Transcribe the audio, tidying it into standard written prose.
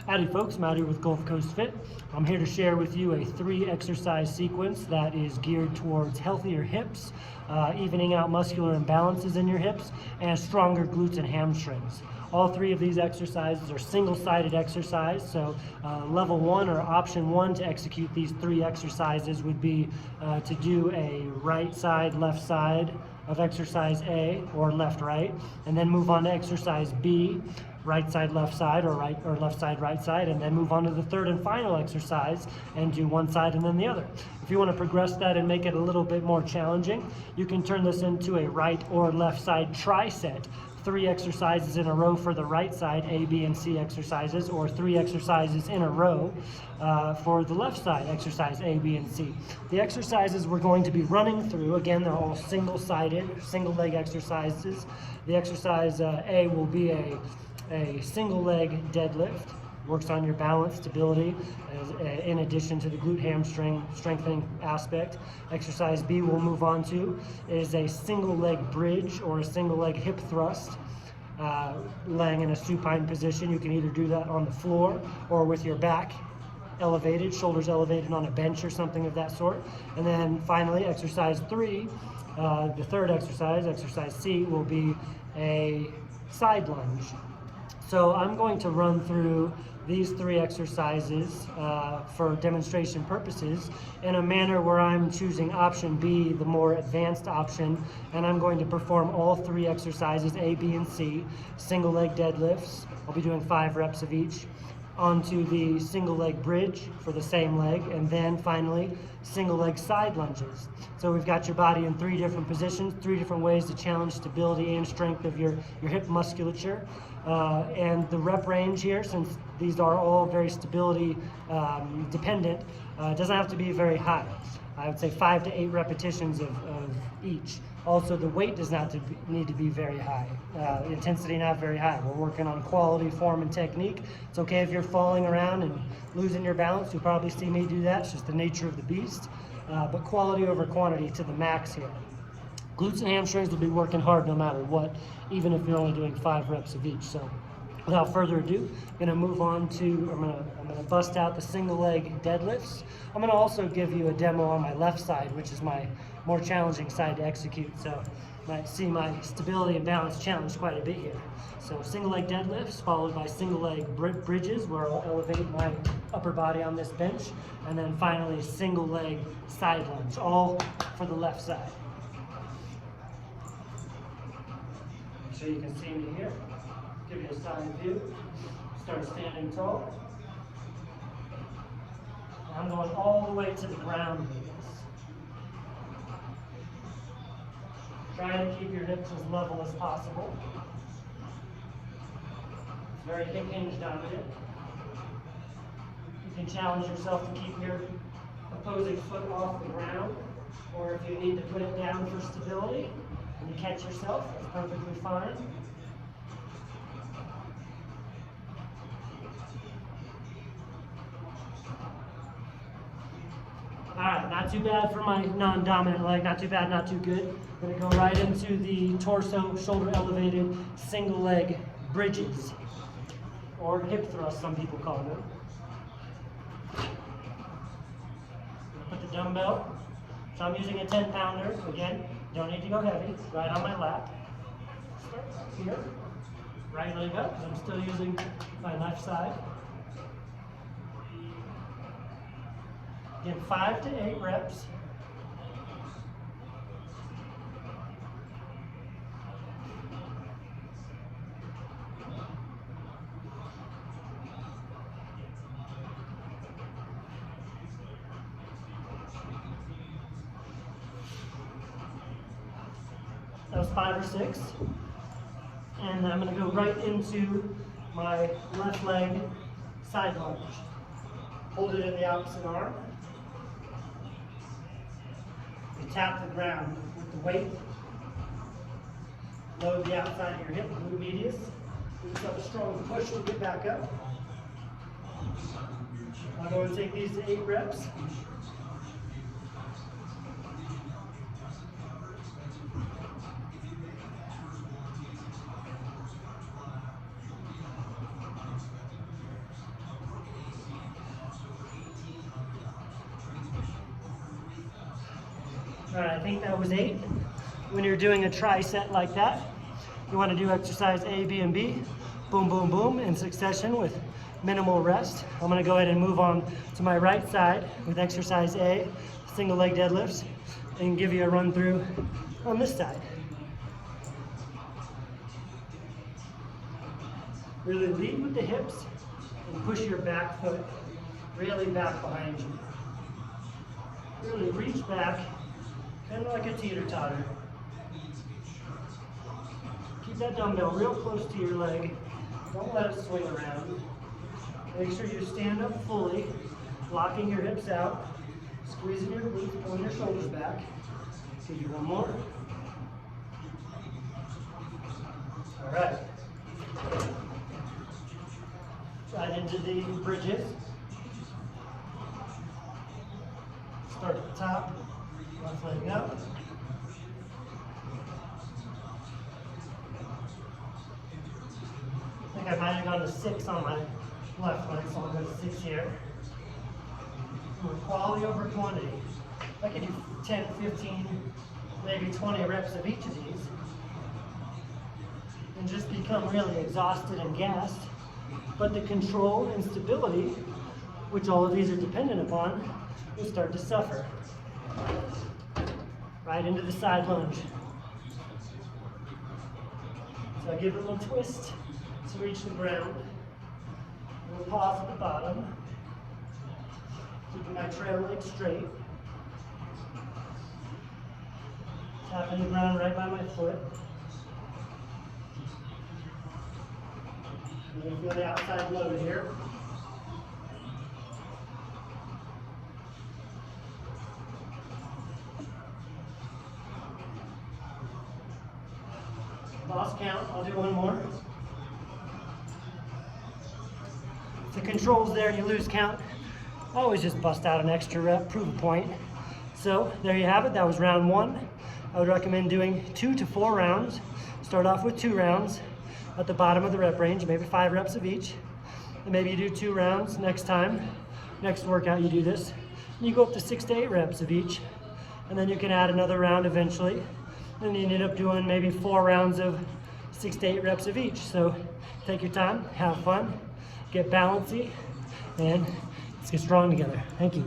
Howdy folks, Matt here with Gulf Coast Fit. I'm here to share with you a 3-exercise sequence that is geared towards healthier hips, evening out muscular imbalances in your hips, and stronger glutes and hamstrings. All 3 of these exercises are single-sided exercise, so level 1 or option 1 to execute these 3 exercises would be to do a right side, left side of exercise A, or left right, and then move on to exercise B, right side, left side, or left side, right side, and then move on to the 3rd and final exercise and do one side and then the other. If you want to progress that and make it a little bit more challenging, you can turn this into a right or left side tri-set. 3 exercises in a row for the right side, A, B, and C exercises, or 3 exercises in a row for the left side, exercise A, B, and C. The exercises we're going to be running through, again, they're all single-sided, single-leg exercises. The exercise A will be a single-leg deadlift. Works on your balance, stability, in addition to the glute hamstring strengthening aspect. Exercise B we'll move on to is a single leg bridge or a single leg hip thrust, laying in a supine position. You can either do that on the floor or with your back elevated, shoulders elevated on a bench or something of that sort. And then finally, exercise 3, the 3rd exercise, exercise C, will be a side lunge. So I'm going to run through these 3 exercises for demonstration purposes in a manner where I'm choosing option B, the more advanced option, and I'm going to perform all 3 exercises, A, B, and C, single leg deadlifts. I'll be doing 5 reps of each, onto the single leg bridge for the same leg, and then finally single leg side lunges. So we've got your body in 3 different positions, 3 different ways to challenge stability and strength of your hip musculature. And the rep range here, since these are all very stability dependent, doesn't have to be very high. I would say 5 to 8 repetitions of each. Also, the weight does not need to be very high. Intensity not very high. We're working on quality, form, and technique. It's okay if you're falling around and losing your balance. You'll probably see me do that. It's just the nature of the beast. But quality over quantity to the max here. Glutes and hamstrings will be working hard no matter what, even if you're only doing 5 reps of each. So without further ado, I'm gonna move on to, I'm gonna bust out the single leg deadlifts. I'm gonna also give you a demo on my left side, which is my more challenging side to execute. So you might see my stability and balance challenged quite a bit here. So single leg deadlifts followed by single leg bridges, where I'll elevate my upper body on this bench. And then finally single leg side lunge, all for the left side. So you can see me here. Give you a side view. Start standing tall. I'm going all the way to the ground with this. Try to keep your hips as level as possible. It's very hip hinge dominant. You can challenge yourself to keep your opposing foot off the ground, or if you need to put it down for stability and you catch yourself, that's perfectly fine. Alright, not too bad for my non-dominant leg, not too bad, not too good. I'm going to go right into the torso, shoulder elevated, single leg bridges, or hip thrust, some people call them. Put the dumbbell, so I'm using a 10-pounder, again, don't need to go heavy, right on my lap. Start here, right leg up, I'm still using my left side. Get 5 to 8 reps. That was 5 or 6. And I'm going to go right into my left leg side lunge. Hold it in the opposite arm. You tap the ground with the weight. Load the outside of your hip, glute medius. Give yourself a strong push to get back up. I'll go and take these to 8 reps. All right, I think that was 8. When you're doing a tri-set like that, you want to do exercise A, B, and B. Boom, boom, boom, in succession with minimal rest. I'm going to go ahead and move on to my right side with exercise A, single leg deadlifts, and give you a run through on this side. Really lead with the hips and push your back foot really back behind you. Really reach back, kind of like a teeter-totter. Keep that dumbbell real close to your leg. Don't let it swing around. Make sure you stand up fully, locking your hips out, squeezing your glutes, pulling your shoulders back. Give you one more. All right. Right into the bridges. Start at the top, left leg up. I think I might have gone to 6 on my left leg, so I'll go to 6 here. Quality over quantity. I can do 10, 15, maybe 20 reps of each of these and just become really exhausted and gassed. But the control and stability, which all of these are dependent upon, will start to suffer. Right into the side lunge. So I give it a little twist to reach the ground. A little pause at the bottom. Keeping my trail leg straight. Tapping the ground right by my foot. You can feel the outside load here. Lost count, I'll do one more. If the control's there and you lose count, always just bust out an extra rep, prove a point. So there you have it, that was round 1. I would recommend doing 2 to 4 rounds. Start off with 2 rounds at the bottom of the rep range, maybe 5 reps of each. And maybe you do 2 rounds next time. Next workout you do this. And you go up to 6 to 8 reps of each. And then you can add another round eventually. And you end up doing maybe 4 rounds of 6 to 8 reps of each. So take your time, have fun, get balancy, and let's get strong together. Thank you.